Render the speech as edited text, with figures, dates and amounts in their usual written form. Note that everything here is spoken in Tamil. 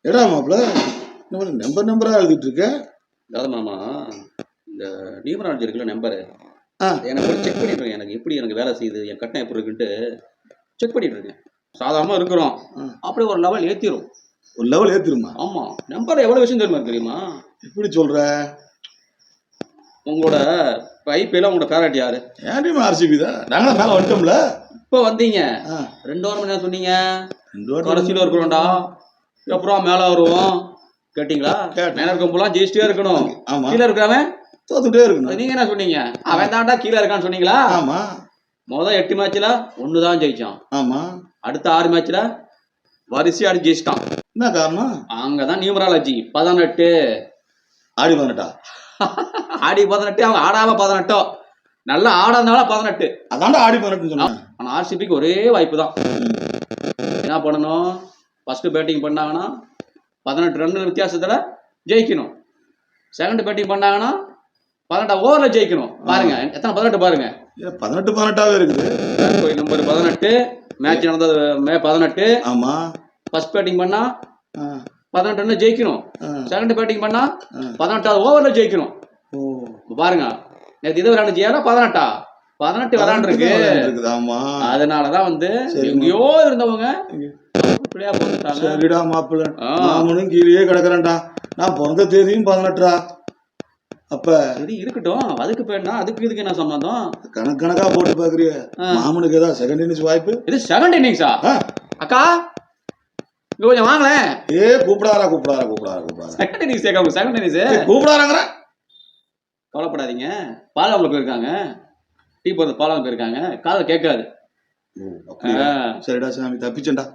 எடா மாப்பிள்ள நம்பர் நம்பரா எழுதிட்டு இருக்க. அதாவது மாமா, இந்த நியூமராலஜி இருக்குல்ல நம்பரு, எனக்கு ஒரு செக் பண்ணிட்டு இருக்கேன். எனக்கு எப்படி எனக்கு வேலை செய்யுது, என் கட்டம் எப்படி இருக்குன்ட்டு செக் பண்ணிட்டு இருக்கேன். சாதாரணமாக இருக்கிறோம், அப்படி ஒரு லெவல் ஏற்றிடும். ஒரு லெவல் ஏற்றிருமா? ஆமாம். நம்பர் எவ்வளோ விஷயம் தெரியுமா? எப்படி சொல்ற? உங்களோட ஐபிஎல் உங்களோட ஃபேவரட் யாரு? ஏன் டீம் ஆர்சிபி தான். நாங்களும் மேலே வந்துட்டோம்ல. இப்போ வந்தீங்க 2 வாரம் என்ன சொன்னீங்க? கடைசியில் இருக்கிறோம்டா, அப்புறம் மேலே வருவோம் கேட்டீங்களா? மேலே இருக்கவங்களாம் ஜெயிச்சிட்டே இருக்கணும், கீழே இருக்கிறவன் தோத்துட்டே இருக்கணும். நீங்க என்ன சொன்னீங்க? அவன் தாண்டா கீழே இருக்கான்னு சொன்னீங்களா? ஆமா. முதல் 8 மேட்ச்ல 1 தான் ஜெயிச்சான். ஆமா. அடுத்த 6 மேட்ச்ல வரிசையா அடி ஜெயிச்சிட்டான். என்ன காரணம்? அங்கதான் நியூமராலஜி 18 ஆடி 18 ஆடி 18 அவங்க ஆடாம 18 நல்லா ஆடாதனால 18. அதான்டா ஆடி 18 சொன்னாங்க. ஆனா ஆர்சிபிக்கு ஒரே வாய்ப்பு தான். என்ன பண்ணணும்? ஃபர்ஸ்ட் பேட்டிங் பண்ணாங்கன்னா 18 ரன் வித்தியாசத்துல ஜெயிக்கணும். செகண்ட் பேட்டிங் பண்ணாங்கன்னா 18 ஓவர்ல ஜெயிக்கணும். பாருங்க எத்தனை 18 பாருங்க. 18 இருக்குது. நம்பர் 18 மேட்ச் நடந்தது மே 18. ஆமா. ஃபர்ஸ்ட் பேட்டிங் பண்ணா 18 ரன் ஜெயிக்கணும். செகண்ட் பேட்டிங் பண்ணா 18 ஓவர்ல ஜெயிக்கணும். பாருங்க நேற்று இது விளையாண்டுச்சியா 18 விளையாண்டுருக்கு. அதனாலதான் வந்து எங்கேயோ இருந்தவங்க இப்படியா போட்டுட்டாங்க. சரிடா மாப்பிள்ள, நாமளும் கீழே கிடக்குறேன்டா. நான் பிறந்த தேதியும் 18. அப்ப சரி இருக்கட்டும், அதுக்கு பேருனா அதுக்கு இதுக்கு என்ன சம்பந்தம்? கணக்கா போட்டு பாக்குறிய. மாமனுக்கு ஏதாவது செகண்ட் இன்னிங்ஸ் வாய்ப்பு? இது செகண்ட் இன்னிங்ஸா? அக்கா இங்க கொஞ்சம் வாங்களேன். கூப்பிடாரா. செகண்ட் இன்னிங்ஸ் கேட்காம செகண்ட் இன்னிங்ஸ் கூப்பிடாராங்கிற. கவலைப்படாதீங்க, பாலாவுல போயிருக்காங்க. டீ போறது பாலாவுல போயிருக்காங்க. காதை கேட்காது. சரிடா சாமி, தப்பிச்சேன்டா.